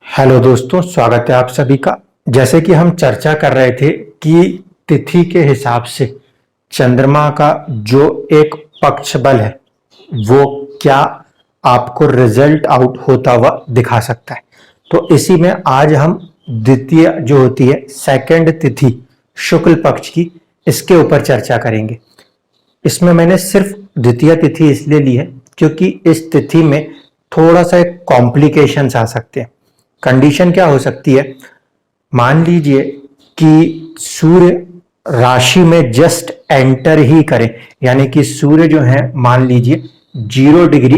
Hello दोस्तों, स्वागत है आप सभी का। जैसे कि हम चर्चा कर रहे थे कि तिथि के हिसाब से चंद्रमा का जो एक पक्ष बल है वो क्या आपको रिजल्ट आउट होता हुआ दिखा सकता है। तो इसी में आज हम द्वितीय जो होती है सेकंड तिथि शुक्ल पक्ष की, इसके ऊपर चर्चा करेंगे। इसमें मैंने सिर्फ द्वितीय तिथि इसलिए ली है क्योंकि इस तिथि में थोड़ा सा एक कॉम्प्लिकेशंस आ सकते हैं। कंडीशन क्या हो सकती है, मान लीजिए कि सूर्य राशि में जस्ट एंटर ही करे, यानी कि सूर्य जो है मान लीजिए 0 डिग्री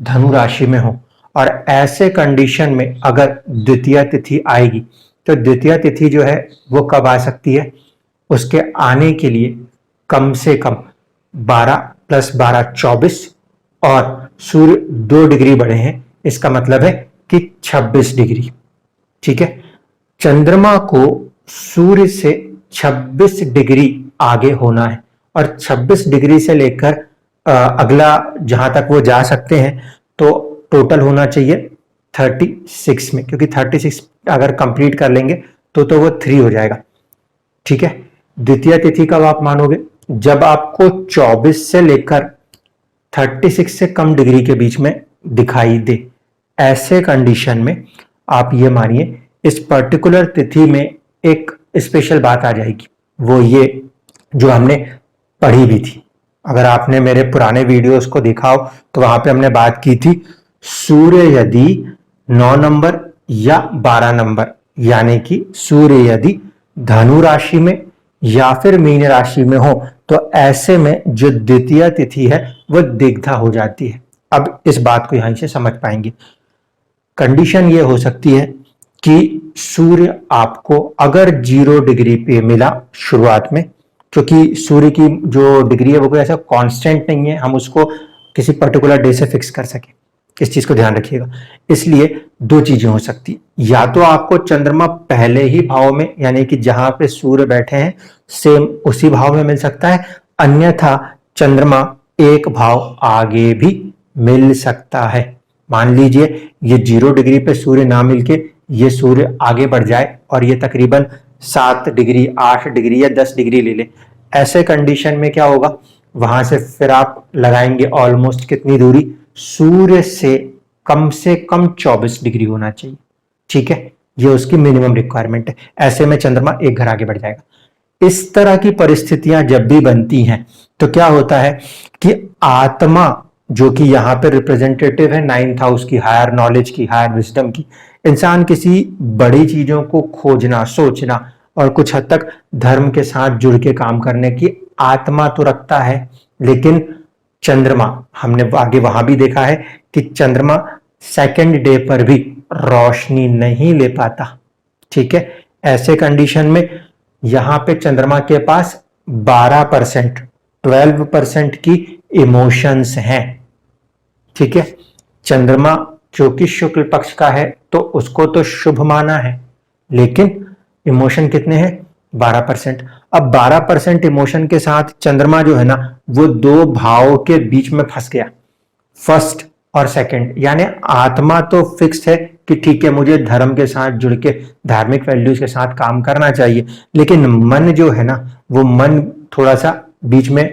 धनु राशि में हो, और ऐसे कंडीशन में अगर द्वितीय तिथि आएगी तो द्वितीय तिथि जो है वो कब आ सकती है, उसके आने के लिए कम से कम 12 + 12 24 और सूर्य 2 डिग्री बढ़े हैं, इसका मतलब है कि 26 डिग्री। ठीक है, चंद्रमा को सूर्य से 26 डिग्री आगे होना है और 26 डिग्री से लेकर अगला जहां तक वो जा सकते हैं तो टोटल होना चाहिए 36 में, क्योंकि 36 अगर कंप्लीट कर लेंगे तो वो 3 हो जाएगा। ठीक है, द्वितीय तिथि कब आप मानोगे, जब आपको 24 से लेकर 36 से कम डिग्री के बीच में दिखाई दे। ऐसे कंडीशन में आप ये मानिए इस पर्टिकुलर तिथि में एक स्पेशल बात आ जाएगी, वो ये जो हमने पढ़ी भी थी। अगर आपने मेरे पुराने वीडियोस को देखा हो तो वहां पे हमने बात की थी, सूर्य यदि 9 नंबर या 12 नंबर, यानी कि सूर्य यदि धनु राशि में या फिर मीन राशि में हो तो ऐसे में जो द्वितीय तिथि है वो दिग्धा हो जाती है। अब इस बात को यहां से समझ पाएंगे। कंडीशन ये हो सकती है कि सूर्य आपको अगर 0 डिग्री पे मिला शुरुआत में, क्योंकि सूर्य की जो डिग्री है वो कोई ऐसा कांस्टेंट नहीं है, हम उसको किसी पर्टिकुलर डे से फिक्स कर सके, इस चीज को ध्यान रखिएगा। इसलिए दो चीजें हो सकती, या तो आपको चंद्रमा पहले ही भाव में, यानी कि जहां पे सूर्य बैठे हैं सेम उसी भाव में मिल सकता है, अन्यथा चंद्रमा एक भाव आगे भी मिल सकता है। मान लीजिए ये 0 डिग्री पे सूर्य ना मिलके ये सूर्य आगे बढ़ जाए और ये तकरीबन 7 डिग्री 8 डिग्री या 10 डिग्री ले ले। ऐसे कंडीशन में क्या होगा, वहां से आप लगाएंगे ऑलमोस्ट कितनी दूरी, सूर्य से कम 24 डिग्री होना चाहिए। ठीक है, ये उसकी मिनिमम रिक्वायरमेंट है। ऐसे में चंद्रमा एक घर आगे बढ़ जाएगा। इस तरह की परिस्थितियां जब भी बनती हैं तो क्या होता है कि आत्मा जो कि यहां पर रिप्रेजेंटेटिव है 9th हाउस की, हायर नॉलेज की, हायर विजडम की, इंसान किसी बड़ी चीजों को खोजना, सोचना और कुछ हद तक धर्म के साथ जुड़ के काम करने की आत्मा तो रखता है, लेकिन चंद्रमा, हमने आगे वहां भी देखा है कि चंद्रमा सेकंड डे पर भी रोशनी नहीं ले पाता। ठीक है, ऐसे कंडीशन में यहां पे चंद्रमा के पास 12% 12% की इमोशंस हैं। ठीक है, चंद्रमा क्योंकि शुक्ल पक्ष का है तो उसको तो शुभ माना है, लेकिन इमोशन कितने हैं, 12%। अब 12% इमोशन के साथ चंद्रमा जो है ना वो 2 भाव के बीच में फंस गया, फर्स्ट और सेकंड। यानी आत्मा तो फिक्स है कि ठीक है मुझे धर्म के साथ जुड़ के धार्मिक वैल्यूज के साथ काम करना चाहिए, लेकिन मन जो है ना वो मन थोड़ा सा बीच में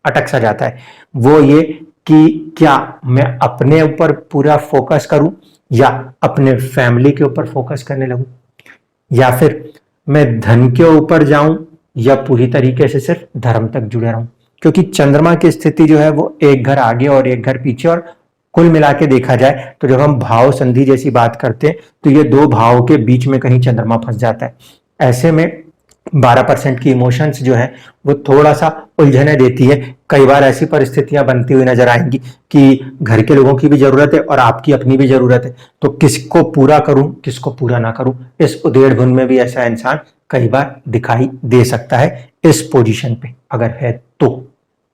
अटक सा जाता है। वो ये कि क्या मैं अपने ऊपर पूरा फोकस करूं या अपने फैमिली के ऊपर फोकस करने लगूं, या फिर मैं धन के ऊपर जाऊं या पूरी तरीके से सिर्फ धर्म तक जुड़े रहूं। क्योंकि चंद्रमा की स्थिति जो है वो एक घर आगे और एक घर पीछे, और कुल मिला के देखा जाए तो जब हम भाव संधि जैसी बात करते हैं तो ये 2 भाव के बीच में कहीं चंद्रमा फंस जाता है। ऐसे में 12% की इमोशंस जो है वो थोड़ा सा उलझने देती है। कई बार ऐसी परिस्थितियां बनती हुई नजर आएंगी कि घर के लोगों की भी जरूरत है और आपकी अपनी भी जरूरत है, तो किसको पूरा करूं किसको पूरा ना करूं, इस उधेड़ बुन में भी ऐसा इंसान कई बार दिखाई दे सकता है इस पोजीशन पे अगर है तो।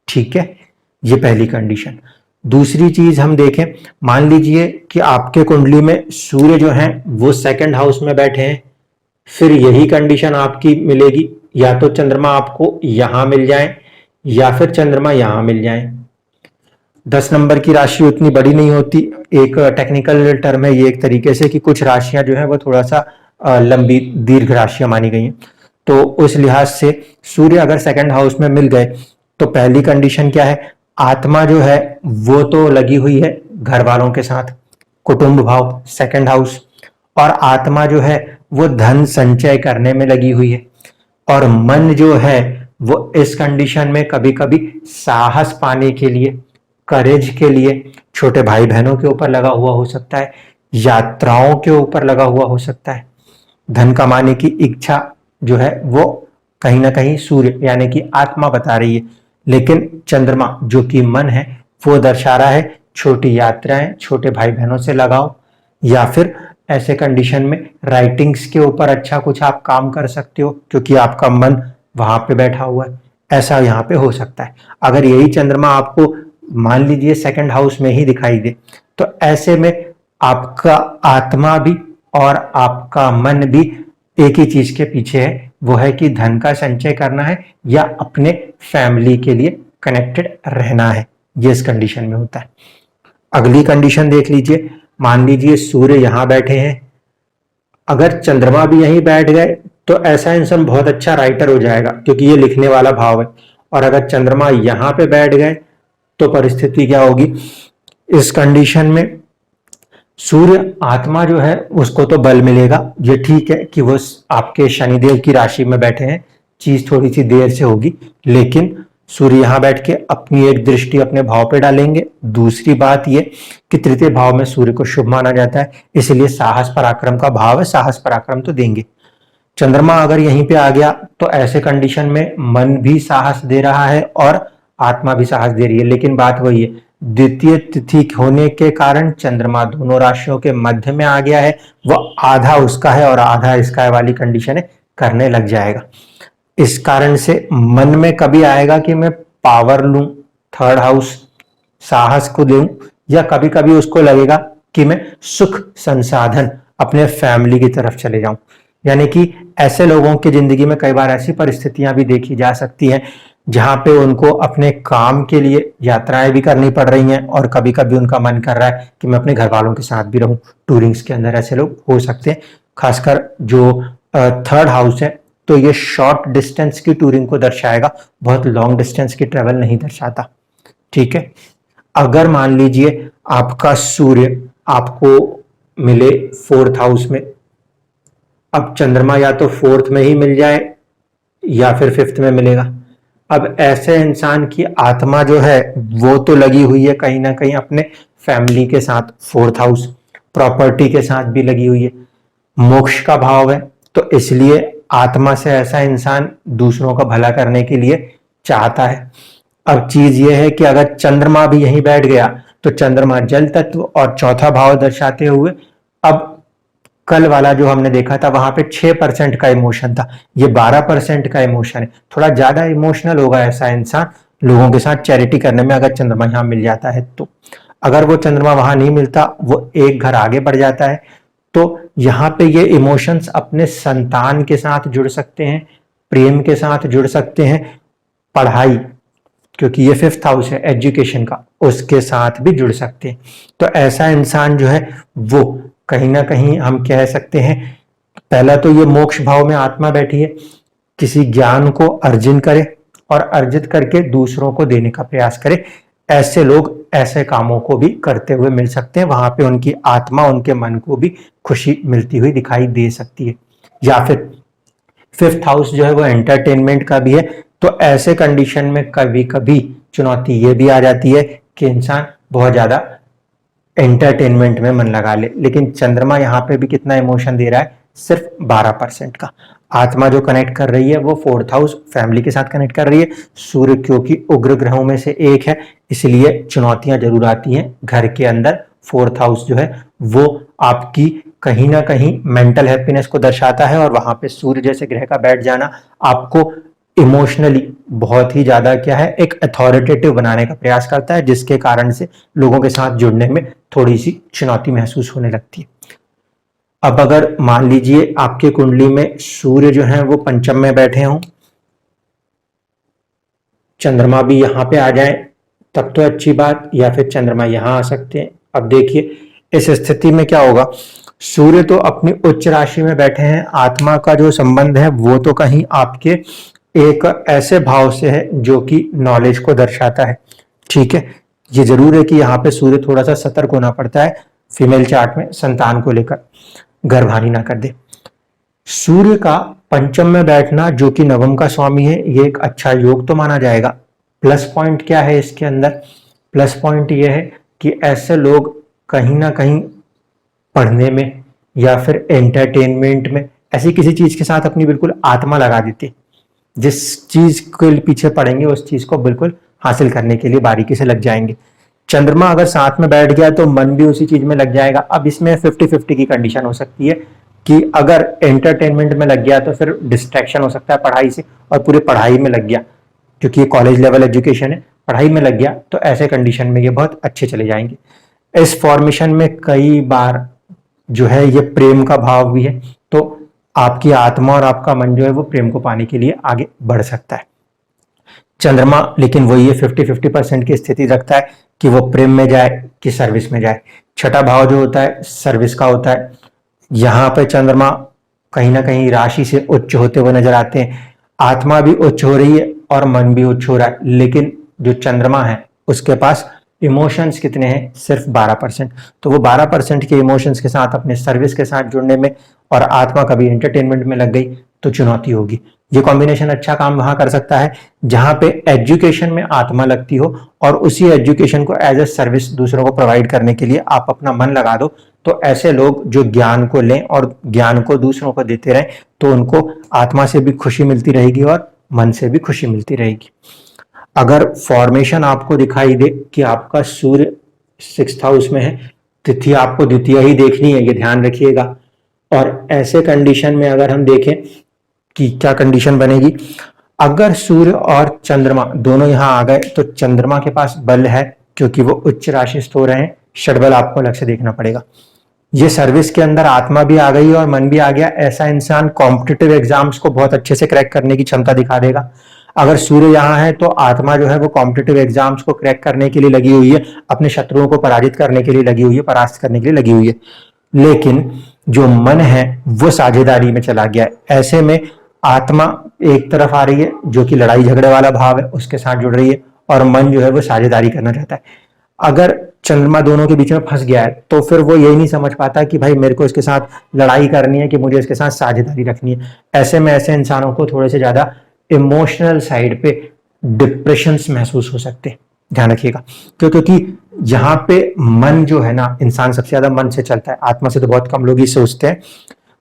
ठीक है, ये पहली कंडीशन। दूसरी चीज हम देखें, मान लीजिए कि आपके कुंडली में सूर्य जो है वो सेकंड हाउस में बैठे हैं, फिर यही कंडीशन आपकी मिलेगी, या तो चंद्रमा आपको यहां मिल जाए या फिर चंद्रमा यहां मिल जाए। 10 नंबर की राशि उतनी बड़ी नहीं होती, एक टेक्निकल टर्म है ये एक तरीके से कि कुछ राशियां जो है वो थोड़ा सा लंबी दीर्घ राशियां मानी गई हैं। तो उस लिहाज से सूर्य अगर सेकंड हाउस में मिल गए तो पहली कंडीशन क्या है, आत्मा जो है वो तो लगी हुई है घर वालों के साथ, कुटुंब भाव सेकंड हाउस, और आत्मा जो है वो धन संचय करने में लगी हुई है, और मन जो है वो इस कंडीशन में कभी कभी साहस पाने के लिए, करेज के लिए छोटे भाई बहनों के ऊपर लगा हुआ हो सकता है, यात्राओं के ऊपर लगा हुआ हो सकता है, धन कमाने की इच्छा जो है वो कहीं ना कहीं सूर्य यानी कि आत्मा बता रही है। लेकिन चंद्रमा जो कि मन है वो दर्शा रहा है छोटी यात्राएं, छोटे भाई बहनों से लगाओ, या फिर ऐसे कंडीशन में राइटिंग्स के ऊपर अच्छा कुछ आप काम कर सकते हो क्योंकि आपका मन वहां पे बैठा हुआ है, ऐसा यहाँ पे हो सकता है। अगर यही चंद्रमा आपको मान लीजिए सेकंड हाउस में ही दिखाई दे तो ऐसे में आपका आत्मा भी और आपका मन भी एक ही चीज के पीछे है, वो है कि धन का संचय करना है या अपने फैमिली के लिए कनेक्टेड रहना है। ये इस कंडीशन में होता है। अगली कंडीशन देख लीजिए, मान लीजिए सूर्य यहां बैठे हैं, अगर चंद्रमा भी यहीं बैठ गए तो ऐसा इंसान बहुत अच्छा राइटर हो जाएगा क्योंकि ये लिखने वाला भाव है, और अगर चंद्रमा यहां पे बैठ गए तो परिस्थिति क्या होगी, इस कंडीशन में सूर्य आत्मा जो है उसको तो बल मिलेगा, ये ठीक है कि वो आपके शनिदेव की राशि में बैठे हैं, चीज थोड़ी सी देर से होगी, लेकिन सूर्य यहां बैठ के अपनी एक दृष्टि अपने भाव पे डालेंगे। दूसरी बात ये कि तृतीय भाव में सूर्य को शुभ माना जाता है, इसलिए साहस पराक्रम का भाव है, साहस पराक्रम तो देंगे। चंद्रमा अगर यहीं पे आ गया तो ऐसे कंडीशन में मन भी साहस दे रहा है और आत्मा भी साहस दे रही है, लेकिन बात वही है, द्वितीय तिथि होने के कारण चंद्रमा दोनों राशियों के मध्य में आ गया है, वह आधा उसका है और आधा इसका है वाली कंडीशन है, करने लग जाएगा। इस कारण से मन में कभी आएगा कि मैं पावर लूं, थर्ड हाउस साहस को दूं, या कभी कभी उसको लगेगा कि मैं सुख संसाधन अपने फैमिली की तरफ चले जाऊं। यानी कि ऐसे लोगों की जिंदगी में कई बार ऐसी परिस्थितियां भी देखी जा सकती हैं जहां पे उनको अपने काम के लिए यात्राएं भी करनी पड़ रही हैं और कभी कभी उनका मन कर रहा है कि मैं अपने घर वालों के साथ भी रहूं। टूरिंग्स के अंदर ऐसे लोग हो सकते हैं, खासकर जो थर्ड हाउस है तो ये शॉर्ट डिस्टेंस की टूरिंग को दर्शाएगा, बहुत लॉन्ग डिस्टेंस की ट्रेवल नहीं दर्शाता। ठीक है, अगर मान लीजिए आपका सूर्य आपको मिले फोर्थ हाउस में, अब चंद्रमा या तो फोर्थ में ही मिल जाए या फिर फिफ्थ में मिलेगा। अब ऐसे इंसान की आत्मा जो है वो तो लगी हुई है कहीं ना कहीं अपने फैमिली के साथ, फोर्थ हाउस प्रॉपर्टी के साथ भी लगी हुई है, मोक्ष का भाव है, तो इसलिए आत्मा से ऐसा इंसान दूसरों का भला करने के लिए चाहता है। अब चीज ये है कि अगर चंद्रमा भी यहीं बैठ गया तो चंद्रमा जल तत्व और चौथा भाव दर्शाते हुए, अब कल वाला जो हमने देखा था वहां पे 6% का इमोशन था, ये 12% का इमोशन है, थोड़ा ज्यादा इमोशनल होगा ऐसा इंसान लोगों के साथ चैरिटी करने में अगर चंद्रमा यहां मिल जाता है तो। अगर वो चंद्रमा वहां नहीं मिलता, वो एक घर आगे बढ़ जाता है, तो यहाँ पे ये इमोशंस अपने संतान के साथ जुड़ सकते हैं, प्रेम के साथ जुड़ सकते हैं, पढ़ाई क्योंकि ये फिफ्थ हाउस है एजुकेशन का, उसके साथ भी जुड़ सकते हैं। तो ऐसा इंसान जो है वो कहीं ना कहीं हम कह सकते हैं, पहला तो ये मोक्ष भाव में आत्मा बैठी है, किसी ज्ञान को अर्जन करे और अर्जित करके दूसरों को देने का प्रयास करे। ऐसे लोग ऐसे कामों को भी करते हुए मिल सकते हैं, वहां पे उनकी आत्मा उनके मन को भी खुशी मिलती हुई दिखाई दे सकती है। या फिर फिफ्थ हाउस जो है वो एंटरटेनमेंट का भी है, तो ऐसे कंडीशन में कभी कभी चुनौती ये भी आ जाती है कि इंसान बहुत ज्यादा एंटरटेनमेंट में मन लगा ले। लेकिन चंद्रमा यहाँ पे भी कितना इमोशन दे रहा है, सिर्फ 12% का। आत्मा जो कनेक्ट कर रही है वो फोर्थ हाउस फैमिली के साथ कनेक्ट कर रही है, सूर्य क्योंकि उग्र ग्रहों में से एक है इसलिए चुनौतियां जरूर आती हैं घर के अंदर। फोर्थ हाउस जो है वो आपकी कहीं ना कहीं मेंटल हैप्पीनेस को दर्शाता है, और वहां पे सूर्य जैसे ग्रह का बैठ जाना आपको इमोशनली बहुत ही ज्यादा क्या है, एक अथॉरिटेटिव बनाने का प्रयास करता है, जिसके कारण से लोगों के साथ जुड़ने में थोड़ी सी चुनौती महसूस होने लगती है। अब अगर मान लीजिए आपके कुंडली में सूर्य जो है वो पंचम में बैठे हों, चंद्रमा भी यहां पे आ जाए तब तो अच्छी बात, या फिर चंद्रमा यहां आ सकते हैं। अब देखिए इस स्थिति में क्या होगा, सूर्य तो अपनी उच्च राशि में बैठे हैं, आत्मा का जो संबंध है वो तो कहीं आपके एक ऐसे भाव से है जो कि नॉलेज को दर्शाता है। ठीक है, ये जरूर है कि यहाँ पे सूर्य थोड़ा सा सतर्क होना पड़ता है फीमेल चार्ट में, संतान को लेकर गर्भहानि ना कर दे। सूर्य का पंचम में बैठना जो कि नवम का स्वामी है, ये एक अच्छा योग तो माना जाएगा। प्लस पॉइंट क्या है इसके अंदर, प्लस पॉइंट ये है कि ऐसे लोग कहीं ना कहीं पढ़ने में या फिर एंटरटेनमेंट में ऐसी किसी चीज के साथ अपनी बिल्कुल आत्मा लगा देते, जिस चीज के पीछे पढ़ेंगे उस चीज को बिल्कुल हासिल करने के लिए बारीकी से लग जाएंगे। चंद्रमा अगर साथ में बैठ गया तो मन भी उसी चीज में लग जाएगा। अब इसमें 50-50 की कंडीशन हो सकती है कि अगर एंटरटेनमेंट में लग गया तो फिर डिस्ट्रैक्शन हो सकता है पढ़ाई से, और पूरी पढ़ाई में लग गया, क्योंकि ये कॉलेज लेवल एजुकेशन है, पढ़ाई में लग गया तो ऐसे कंडीशन में ये बहुत अच्छे चले जाएंगे। इस फॉर्मेशन में कई बार जो है ये प्रेम का भाव भी है, तो आपकी आत्मा और आपका मन जो है वो प्रेम को पाने के लिए आगे बढ़ सकता है। चंद्रमा लेकिन वही है 50-50% की स्थिति रखता है कि वो प्रेम में जाए कि सर्विस में जाए। छठा भाव जो होता है सर्विस का होता है। यहाँ पे चंद्रमा कहीं ना कहीं राशि से उच्च होते हुए नजर आते हैं, आत्मा भी उच्च हो रही है और मन भी उच्च हो रहा है, लेकिन जो चंद्रमा है उसके पास इमोशंस कितने हैं, सिर्फ 12%। तो वो 12% के इमोशंस के साथ अपने सर्विस के साथ जुड़ने में, और आत्मा कभी एंटरटेनमेंट में लग गई तो चुनौती होगी। ये कॉम्बिनेशन अच्छा काम वहां कर सकता है जहां पे एजुकेशन में आत्मा लगती हो और उसी एजुकेशन को एज ए सर्विस दूसरों को प्रोवाइड करने के लिए आप अपना मन लगा दो। तो ऐसे लोग जो ज्ञान को लें और ज्ञान को दूसरों को देते रहें तो उनको आत्मा से भी खुशी मिलती रहेगी और मन से भी खुशी मिलती रहेगी। अगर फॉर्मेशन आपको दिखाई दे कि आपका सूर्य 6th हाउस में है, तिथि आपको द्वितीय ही देखनी है, ये ध्यान रखिएगा। और ऐसे कंडीशन में अगर हम देखें कि क्या कंडीशन बनेगी, अगर सूर्य और चंद्रमा दोनों यहां आ गए तो चंद्रमा के पास बल है क्योंकि वो उच्च राशिस्थ हो रहे हैं, षडबल आपको अलग से देखना पड़ेगा। ये सर्विस के अंदर आत्मा भी आ गई और मन भी आ गया, ऐसा इंसान कॉम्पिटिटिव एग्जाम्स को बहुत अच्छे से क्रैक करने की क्षमता दिखा देगा। अगर सूर्य यहाँ है तो आत्मा जो है वो कॉम्पिटिटिव एग्जाम्स को क्रैक करने के लिए लगी हुई है, अपने शत्रुओं को पराजित करने के लिए लगी हुई है, परास्त करने के लिए लगी हुई है। लेकिन जो मन है वो साझेदारी में चला गया है। ऐसे में आत्मा एक तरफ आ रही है जो कि लड़ाई झगड़े वाला भाव है, उसके साथ जुड़ रही है, और मन जो है वो साझेदारी करना चाहता है। अगर चंद्रमा दोनों के बीच में फंस गया है तो फिर वो यही नहीं समझ पाता कि भाई मेरे को इसके साथ लड़ाई करनी है कि मुझे इसके साथ साझेदारी रखनी है। ऐसे में ऐसे इंसानों को थोड़े से ज्यादा इमोशनल साइड पे डिप्रेशंस महसूस हो सकते हैं, ध्यान रखिएगा। क्योंकि यहाँ पे मन जो है ना, इंसान सबसे ज्यादा मन से चलता है, आत्मा से तो बहुत कम लोग ही सोचते हैं।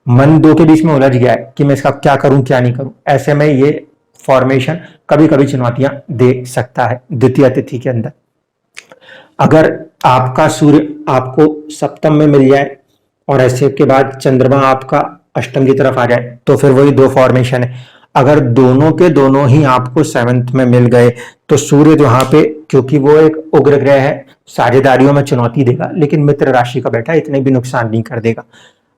मन दो के बीच में उलझ गया है कि मैं इसका क्या करूं क्या नहीं करूं। ऐसे में ये फॉर्मेशन कभी कभी चुनौतियां दे सकता है द्वितीय तिथि के अंदर। अगर आपका सूर्य आपको सप्तम में मिल जाए और ऐसे के बाद चंद्रमा आपका अष्टम की तरफ आ जाए तो फिर वही दो फॉर्मेशन है। अगर दोनों के दोनों ही आपको 7th में मिल गए तो सूर्य वहां पे, क्योंकि वो एक उग्र ग्रह है, साझेदारियों में चुनौती देगा, लेकिन मित्र राशि का बैठा इतने भी नुकसान नहीं कर देगा।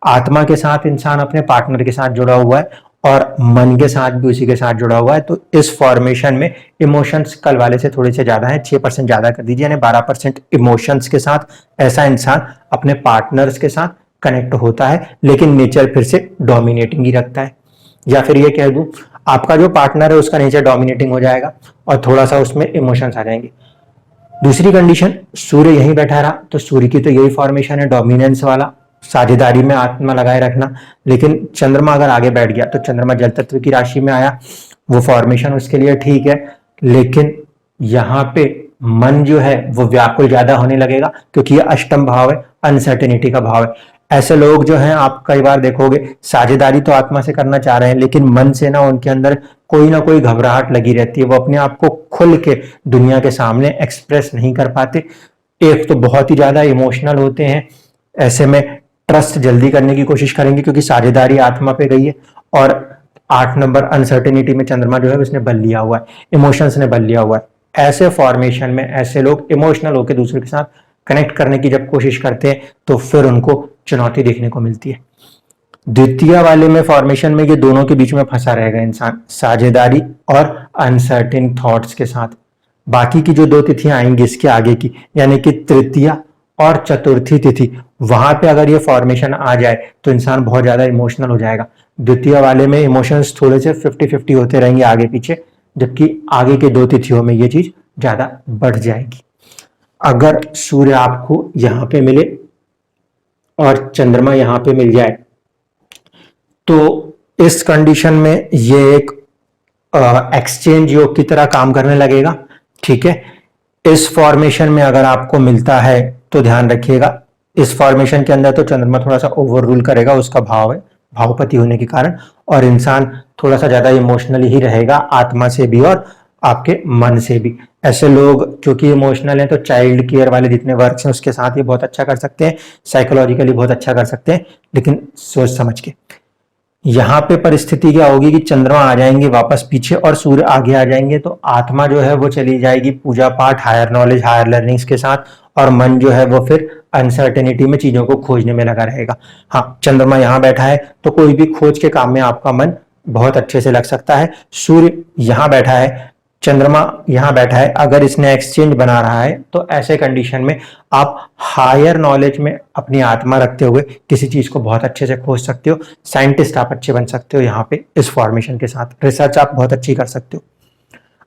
आत्मा के साथ इंसान अपने पार्टनर के साथ जुड़ा हुआ है और मन के साथ भी उसी के साथ जुड़ा हुआ है, तो इस फॉर्मेशन में इमोशंस कल वाले से थोड़े से ज्यादा है, 6% ज्यादा कर दीजिए, यानी 12% इमोशंस के साथ ऐसा इंसान अपने पार्टनर्स के साथ कनेक्ट होता है, लेकिन नेचर फिर से डोमिनेटिंग ही रखता है। या फिर ये कह दूं आपका जो पार्टनर है उसका नेचर डोमिनेटिंग हो जाएगा और थोड़ा सा उसमें इमोशंस आ जाएंगे। दूसरी कंडीशन, सूर्य यहीं बैठा रहा तो सूर्य की तो यही फॉर्मेशन है, डोमिनेंस वाला, साझेदारी में आत्मा लगाए रखना। लेकिन चंद्रमा अगर आगे बैठ गया तो चंद्रमा जल तत्व की राशि में आया, वो फॉर्मेशन उसके लिए ठीक है, लेकिन यहाँ पे मन जो है वो व्याकुल ज्यादा होने लगेगा क्योंकि ये अष्टम भाव है, अनसर्टेनिटी का भाव है। ऐसे लोग जो हैं आप कई बार देखोगे साझेदारी तो आत्मा से करना चाह रहे हैं, लेकिन मन से ना उनके अंदर कोई ना कोई घबराहट लगी रहती है, वो अपने आप को खुल के दुनिया के सामने एक्सप्रेस नहीं कर पाते। एक तो बहुत ही ज्यादा इमोशनल होते हैं, ऐसे में ट्रस्ट जल्दी करने की कोशिश करेंगे क्योंकि साझेदारी आत्मा पे गई है, और 8 नंबर अनसर्टेनिटी में चंद्रमा जो है उसने बल लिया हुआ है, इमोशंस ने बल लिया हुआ है। ऐसे फॉर्मेशन में ऐसे लोग इमोशनल होकर दूसरे के साथ कनेक्ट करने की जब कोशिश करते हैं तो फिर उनको चुनौती देखने को मिलती है। द्वितीय वाले में फॉर्मेशन में ये दोनों के बीच में फंसा रहेगा इंसान, साझेदारी और अनसर्टेन थॉट्स के साथ। बाकी की जो 2 तिथियां आएंगी इसके आगे की, यानी कि तृतीया और चतुर्थी तिथि, वहां पे अगर ये फॉर्मेशन आ जाए तो इंसान बहुत ज्यादा इमोशनल हो जाएगा। द्वितीय वाले में इमोशंस थोड़े से 50-50 होते रहेंगे आगे पीछे, जबकि आगे के 2 तिथियों में ये चीज ज्यादा बढ़ जाएगी। अगर सूर्य आपको यहां पे मिले और चंद्रमा यहां पे मिल जाए तो इस कंडीशन में ये एक एक्सचेंज योग की तरह काम करने लगेगा। ठीक है, इस फॉर्मेशन में अगर आपको मिलता है तो ध्यान रखिएगा, इस फॉर्मेशन के अंदर तो चंद्रमा थोड़ा सा ओवर रूल करेगा, उसका भाव है भावपति होने के कारण, और इंसान थोड़ा सा ज्यादा इमोशनली ही रहेगा, आत्मा से भी और आपके मन से भी। ऐसे लोग क्योंकि इमोशनल हैं तो चाइल्ड केयर वाले जितने वर्क हैं उसके साथ ही बहुत अच्छा कर सकते हैं, साइकोलॉजिकली बहुत अच्छा कर सकते हैं, लेकिन सोच समझ के। यहाँ पे परिस्थिति क्या होगी कि चंद्रमा आ जाएंगे वापस पीछे और सूर्य आगे आ जाएंगे, तो आत्मा जो है वो चली जाएगी पूजा पाठ, हायर नॉलेज, हायर लर्निंग्स के साथ, और मन जो है वो फिर अनसर्टेनिटी में चीजों को खोजने में लगा रहेगा। हाँ, चंद्रमा यहाँ बैठा है तो कोई भी खोज के काम में आपका मन बहुत अच्छे से लग सकता है। सूर्य यहाँ बैठा है, चंद्रमा यहाँ बैठा है, अगर इसने एक्सचेंज बना रहा है तो ऐसे कंडीशन में आप हायर नॉलेज में अपनी आत्मा रखते हुए किसी चीज को बहुत अच्छे से खोज सकते हो, साइंटिस्ट आप अच्छे बन सकते हो यहाँ पे इस फॉर्मेशन के साथ, रिसर्च आप बहुत अच्छी कर सकते हो।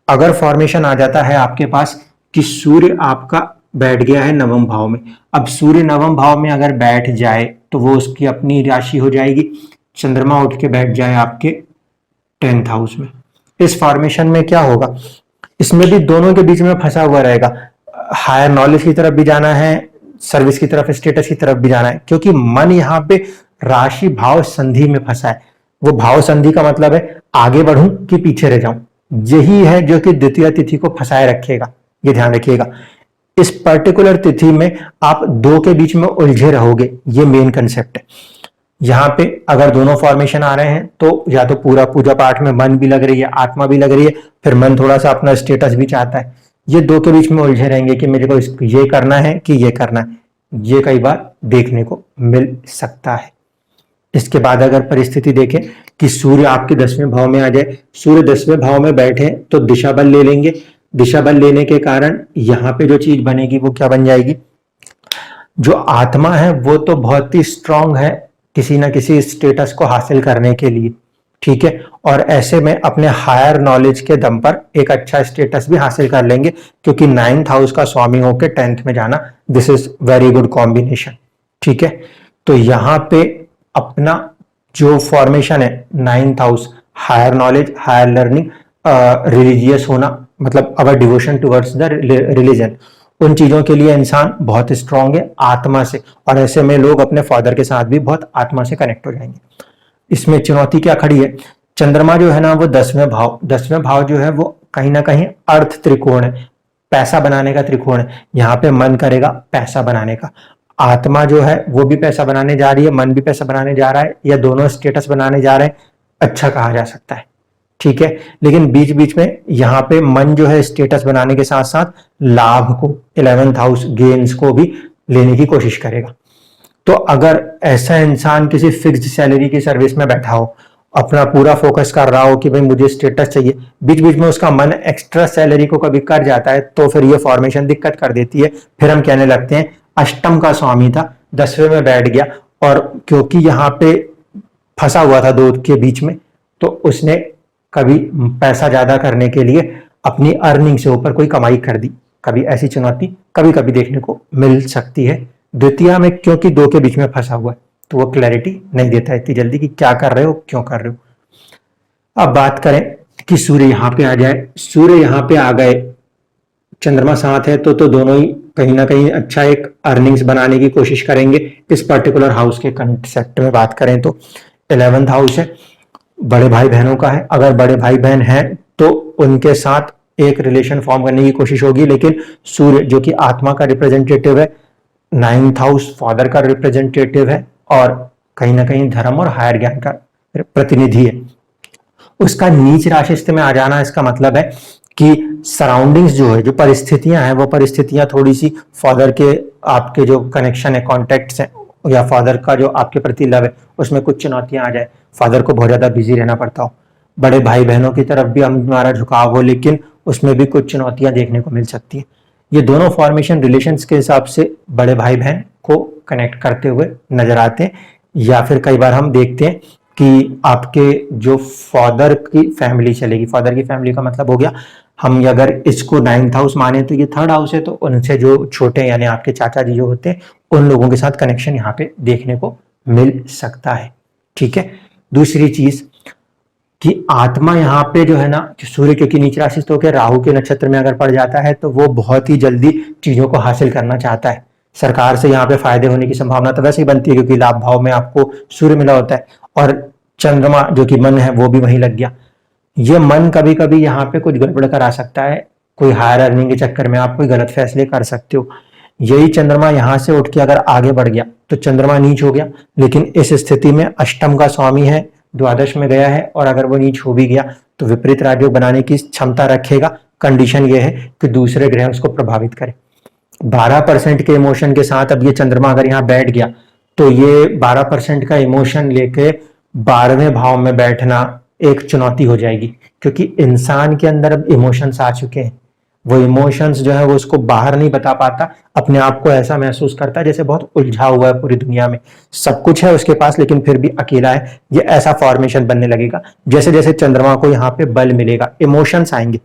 अगर फॉर्मेशन आ जाता है आपके पास कि सूर्य आपका बैठ गया है नवम भाव में, अब सूर्य नवम भाव में अगर बैठ जाए तो वो उसकी अपनी राशि हो जाएगी, चंद्रमा उठ के बैठ जाए आपके 10th हाउस में। इस फॉर्मेशन में क्या होगा, इसमें भी दोनों के बीच में फंसा हुआ रहेगा, हायर नॉलेज की तरफ भी जाना है, सर्विस की तरफ, स्टेटस की तरफ भी जाना है, क्योंकि मन यहाँ पे राशि भाव संधि में फंसा है। वो भाव संधि का मतलब है आगे बढ़ूं कि पीछे रह जाऊं, यही है जो कि द्वितीय तिथि को फंसाए रखेगा। ये ध्यान रखिएगा, इस पर्टिकुलर तिथि में आप दो के बीच में उलझे रहोगे, ये मेन कंसेप्ट है। यहाँ पे अगर दोनों फॉर्मेशन आ रहे हैं तो या तो पूरा पूजा पाठ में मन भी लग रही है, आत्मा भी लग रही है, फिर मन थोड़ा सा अपना स्टेटस भी चाहता है, ये दो के बीच में उलझे रहेंगे कि मेरे को ये करना है कि ये करना है, ये कई बार देखने को मिल सकता है। इसके बाद अगर परिस्थिति देखें कि सूर्य आपके 10वें भाव में आ जाए, सूर्य 10वें भाव में बैठे तो दिशा बल ले लेंगे, दिशा बल लेने के कारण यहाँ पे जो चीज बनेगी वो क्या बन जाएगी, जो आत्मा है वो तो बहुत ही स्ट्रांग है किसी ना किसी स्टेटस को हासिल करने के लिए। ठीक है, और ऐसे में अपने हायर नॉलेज के दम पर एक अच्छा स्टेटस भी हासिल कर लेंगे, क्योंकि 9th हाउस का स्वामी होकर 10th में जाना, this is very good combination. ठीक है, तो यहाँ पे अपना जो फॉर्मेशन है 9th house, higher knowledge, higher learning, religious होना, मतलब our devotion towards the religion, उन चीजों के लिए इंसान बहुत स्ट्रांग है आत्मा से, और ऐसे में लोग अपने फादर के साथ भी बहुत आत्मा से कनेक्ट हो जाएंगे। इसमें चुनौती क्या खड़ी है, चंद्रमा जो है ना वो 10वें भाव जो है वो कहीं ना कहीं अर्थ त्रिकोण है, पैसा बनाने का त्रिकोण है। यहाँ पे मन करेगा पैसा बनाने का, आत्मा जो है वो भी पैसा बनाने जा रही है, मन भी पैसा बनाने जा रहा है, या दोनों स्टेटस बनाने जा रहे हैं, अच्छा कहा जा सकता है। ठीक है, लेकिन बीच बीच में यहाँ पे मन जो है स्टेटस बनाने के साथ साथ लाभ को, 11th हाउस गेन्स को भी लेने की कोशिश करेगा। तो अगर ऐसा इंसान किसी फिक्स्ड सैलरी की सर्विस में बैठा हो, अपना पूरा फोकस कर रहा हो कि भाई मुझे स्टेटस चाहिए, बीच बीच में उसका मन एक्स्ट्रा सैलरी को कभी कर जाता है, तो फिर ये फॉर्मेशन दिक्कत कर देती है। फिर हम कहने लगते हैं अष्टम का स्वामी था, 10वें में बैठ गया, और क्योंकि यहाँ पे फंसा हुआ था दो के बीच में, तो उसने कभी पैसा ज्यादा करने के लिए अपनी अर्निंग से ऊपर कोई कमाई कर दी। कभी ऐसी चुनौती कभी कभी देखने को मिल सकती है। द्वितीय में क्योंकि दो के बीच में फंसा हुआ है तो वो क्लैरिटी नहीं देता है इतनी जल्दी कि क्या कर रहे हो, क्यों कर रहे हो। अब बात करें कि सूर्य यहाँ पे आ जाए, सूर्य यहाँ पे आ गए, चंद्रमा साथ है तो दोनों ही कहीं ना कहीं अच्छा एक अर्निंग्स बनाने की कोशिश करेंगे। इस पर्टिकुलर हाउस के कंसेप्ट में बात करें तो 11th हाउस है, बड़े भाई बहनों का है। अगर बड़े भाई बहन हैं तो उनके साथ एक रिलेशन फॉर्म करने की कोशिश होगी, लेकिन सूर्य जो कि आत्मा का रिप्रेजेंटेटिव है, 9th हाउस फादर का रिप्रेजेंटेटिव है, और कहीं ना कहीं धर्म और हायर ज्ञान का प्रतिनिधि है। उसका नीच राशि में आ जाना, इसका मतलब है कि सराउंडिंग्स जो है, जो परिस्थितियां हैं, वो परिस्थितियां थोड़ी सी फादर के आपके जो कनेक्शन है, कॉन्टेक्ट्स हैं, या फादर का जो आपके प्रति लव है, उसमें कुछ चुनौतियां आ जाए, फादर को बहुत ज्यादा बिजी रहना पड़ता हो। बड़े भाई बहनों की तरफ भी हमारा झुकाव हो, लेकिन उसमें भी कुछ चुनौतियां देखने को मिल सकती है। ये दोनों फॉर्मेशन रिलेशंस के हिसाब से बड़े भाई बहन को कनेक्ट करते हुए नजर आते हैं। या फिर कई बार हम देखते हैं कि आपके जो फादर की फैमिली चलेगी, फादर की फैमिली का मतलब हो गया, हम अगर इसको 9th हाउस माने तो ये 3rd हाउस है, तो उनसे जो छोटे यानी आपके चाचा जी जो होते हैं उन लोगों के साथ कनेक्शन यहाँ पे देखने को मिल सकता है। ठीक है। दूसरी चीज कि आत्मा यहाँ पे जो है ना, सूर्य क्योंकि नीच राशि तो के राहु के नक्षत्र में अगर पड़ जाता है तो वो बहुत ही जल्दी चीजों को हासिल करना चाहता है। सरकार से यहाँ पे फायदे होने की संभावना तो वैसे ही बनती है क्योंकि लाभ भाव में आपको सूर्य मिला होता है और चंद्रमा जो कि मन है वो भी वहीं लग गया। ये मन कभी कभी यहाँ पे कुछ गड़बड़ करा सकता है, कोई हायर अर्निंग के चक्कर में आप कोई गलत फैसले कर सकते हो। यही चंद्रमा यहां से उठ के अगर आगे बढ़ गया तो चंद्रमा नीच हो गया, लेकिन इस स्थिति में अष्टम का स्वामी है, द्वादश में गया है, और अगर वो नीच हो भी गया तो विपरीत राजयोग बनाने की क्षमता रखेगा। कंडीशन ये है कि दूसरे ग्रह उसको प्रभावित करे। 12% के इमोशन के साथ अब ये चंद्रमा अगर यहाँ बैठ गया तो ये 12% का इमोशन लेके 12वें भाव में बैठना एक चुनौती हो जाएगी, क्योंकि इंसान के अंदर अब इमोशंस आ चुके हैं। वो इमोशंस जो है वो उसको बाहर नहीं बता पाता, अपने आप को ऐसा महसूस करता है जैसे बहुत उलझा हुआ है पूरी दुनिया में, सब कुछ है उसके पास लेकिन फिर भी अकेला है। ये ऐसा फॉर्मेशन बनने लगेगा। जैसे जैसे चंद्रमा को यहाँ पे बल मिलेगा, इमोशंस आएंगे,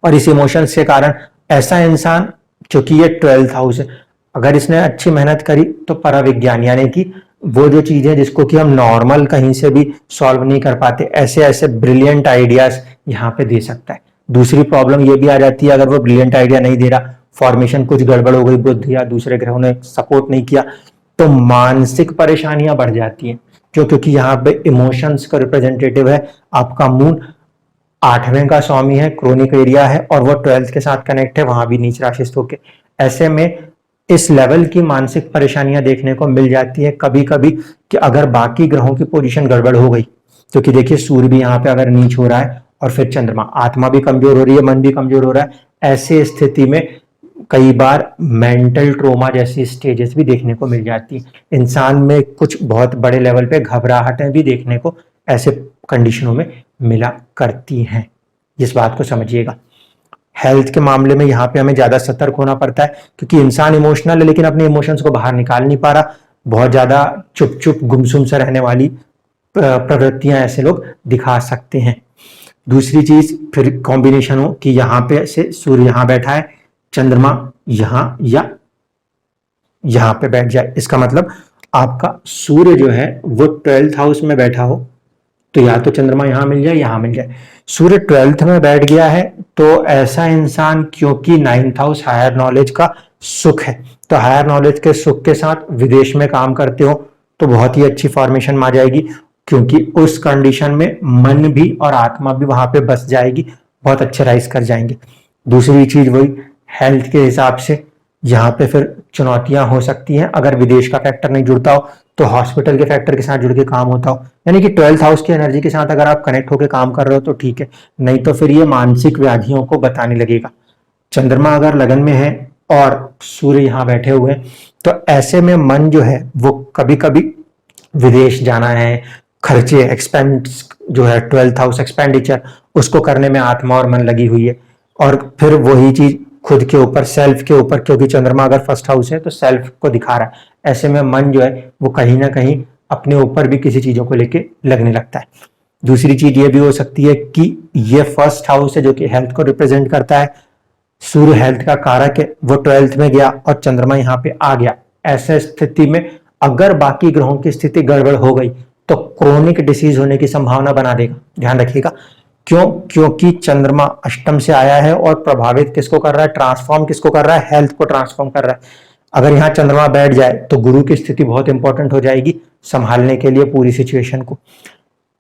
और इस इमोशंस के कारण ऐसा इंसान, क्योंकि ये 12th हाउस है, अगर इसने अच्छी मेहनत करी तो पराविज्ञान यानी कि वो जो चीजें जिसको कि हम नॉर्मल कहीं से भी सॉल्व नहीं कर पाते, ऐसे ऐसे ब्रिलियंट आइडियाज यहाँ पे दे सकता है। दूसरी प्रॉब्लम ये भी आ जाती है, अगर वो ब्रिलियंट आइडिया नहीं दे रहा, फॉर्मेशन कुछ गड़बड़ हो गई, बुध या दूसरे ग्रहों ने सपोर्ट नहीं किया, तो मानसिक परेशानियां बढ़ जाती हैं। क्योंकि यहाँ पे इमोशंस का रिप्रेजेंटेटिव है आपका मून, 8वें का स्वामी है, क्रोनिक एरिया है, और वो 12th के साथ कनेक्ट है, वहां भी नीच राशि होके। ऐसे में इस लेवल की मानसिक परेशानियां देखने को मिल जाती है कभी कभी, कि अगर बाकी ग्रहों की पोजीशन गड़बड़ हो गई, क्योंकि देखिए सूर्य भी यहाँ पे अगर नीच हो रहा है और फिर चंद्रमा, आत्मा भी कमजोर हो रही है, मन भी कमजोर हो रहा है, ऐसे स्थिति में कई बार मेंटल ट्रोमा जैसी स्टेजेस भी देखने को मिल जाती है। इंसान में कुछ बहुत बड़े लेवल पे घबराहटें भी देखने को ऐसे कंडीशनों में मिला करती हैं। इस बात को समझिएगा। हेल्थ के मामले में यहाँ पे हमें ज्यादा सतर्क होना पड़ता है, क्योंकि इंसान इमोशनल है लेकिन अपने इमोशंस को बाहर निकाल नहीं पा रहा, बहुत ज्यादा चुप चुप गुमसुम से रहने वाली प्रवृत्तियां ऐसे लोग दिखा सकते हैं। दूसरी चीज फिर कॉम्बिनेशन हो कि यहाँ पे से सूर्य यहाँ बैठा है, चंद्रमा यहाँ या यहाँ पे बैठ जाए, इसका मतलब आपका सूर्य जो है वो 12th हाउस में बैठा हो, तो या तो चंद्रमा यहां मिल जाए, यहां मिल जाए। सूर्य 12th में बैठ गया है तो ऐसा इंसान, क्योंकि 9th हाउस हायर नॉलेज का सुख है, तो हायर नॉलेज के सुख के साथ विदेश में काम करते हो तो बहुत ही अच्छी फॉर्मेशन आ जाएगी, क्योंकि उस कंडीशन में मन भी और आत्मा भी वहां पे बस जाएगी, बहुत अच्छे राइज कर जाएंगे। दूसरी चीज वही हेल्थ के हिसाब से यहाँ पे फिर चुनौतियां हो सकती हैं, अगर विदेश का फैक्टर नहीं जुड़ता हो तो हॉस्पिटल के फैक्टर के साथ जुड़ के काम होता हो, यानी कि 12th हाउस की एनर्जी के साथ अगर आप कनेक्ट होकर काम कर रहे हो तो ठीक है, नहीं तो फिर ये मानसिक व्याधियों को बताने लगेगा। चंद्रमा अगर लगन में है और सूर्य यहाँ बैठे हुए हैं तो ऐसे में मन जो है वो कभी कभी विदेश जाना है, खर्चे एक्सपेंस जो है 12th हाउस एक्सपेंडिचर, उसको करने में आत्मा और मन लगी हुई है, और फिर वही चीज खुद के ऊपर, सेल्फ के ऊपर, क्योंकि चंद्रमा अगर 1st हाउस है तो सेल्फ को दिखा रहा है, ऐसे में मन जो है वो कहीं ना कहीं अपने ऊपर भी किसी चीजों को लेके लगने लगता है। दूसरी चीज ये भी हो सकती है कि ये 1st हाउस है जो कि हेल्थ को रिप्रेजेंट करता है, सूर्य हेल्थ का कारक है, वो 12th में गया और चंद्रमा यहाँ पे आ गया, ऐसे स्थिति में अगर बाकी ग्रहों की स्थिति गड़बड़ हो गई तो क्रोनिक डिसीज होने की संभावना बना देगा। ध्यान रखिएगा, क्यों? क्योंकि चंद्रमा अष्टम से आया है और प्रभावित किसको कर रहा है, ट्रांसफॉर्म किसको कर रहा है, हेल्थ को ट्रांसफॉर्म कर रहा है। अगर यहाँ चंद्रमा बैठ जाए तो गुरु की स्थिति बहुत इंपॉर्टेंट हो जाएगी संभालने के लिए पूरी सिचुएशन को।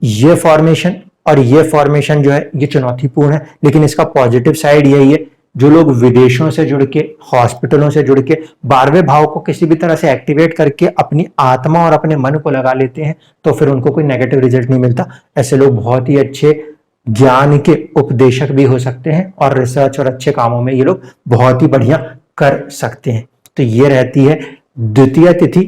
ये फॉर्मेशन जो है ये चुनौतीपूर्ण है, लेकिन इसका पॉजिटिव साइड यही है, जो लोग विदेशों से जुड़ के, हॉस्पिटलों से जुड़ के 12वें भाव को किसी भी तरह से एक्टिवेट करके अपनी आत्मा और अपने मन को लगा लेते हैं तो फिर उनको कोई नेगेटिव रिजल्ट नहीं मिलता। ऐसे लोग बहुत ही अच्छे ज्ञान के उपदेशक भी हो सकते हैं और रिसर्च और अच्छे कामों में ये लोग बहुत ही बढ़िया कर सकते हैं। तो ये रहती है द्वितीय तिथि।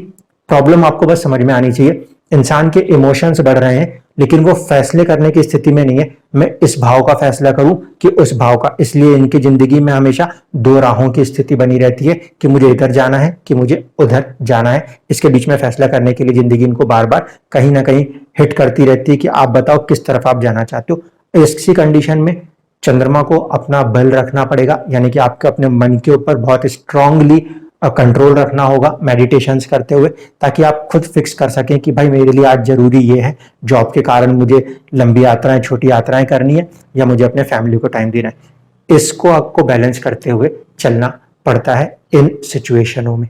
प्रॉब्लम आपको बस समझ में आनी चाहिए इंसान के इमोशंस बढ़ रहे हैं लेकिन वो फैसले करने की स्थिति में नहीं है, मैं इस भाव का फैसला करूं कि उस भाव का। इसलिए इनकी जिंदगी में हमेशा दो राहों की स्थिति बनी रहती है कि मुझे इधर जाना है कि मुझे उधर जाना है। इसके बीच में फैसला करने के लिए जिंदगी इनको बार बार कहीं ना कहीं हिट करती रहती है कि आप बताओ किस तरफ आप जाना चाहते हो। इसी कंडीशन में चंद्रमा को अपना बल रखना पड़ेगा, यानी कि आपको अपने मन के ऊपर बहुत स्ट्रांगली कंट्रोल रखना होगा मेडिटेशंस करते हुए, ताकि आप खुद फिक्स कर सकें कि भाई मेरे लिए आज जरूरी ये है, जॉब के कारण मुझे लंबी यात्राएं छोटी यात्राएं करनी है या मुझे अपने फैमिली को टाइम देना है। इसको आपको बैलेंस करते हुए चलना पड़ता है इन सिचुएशनों में।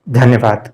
धन्यवाद।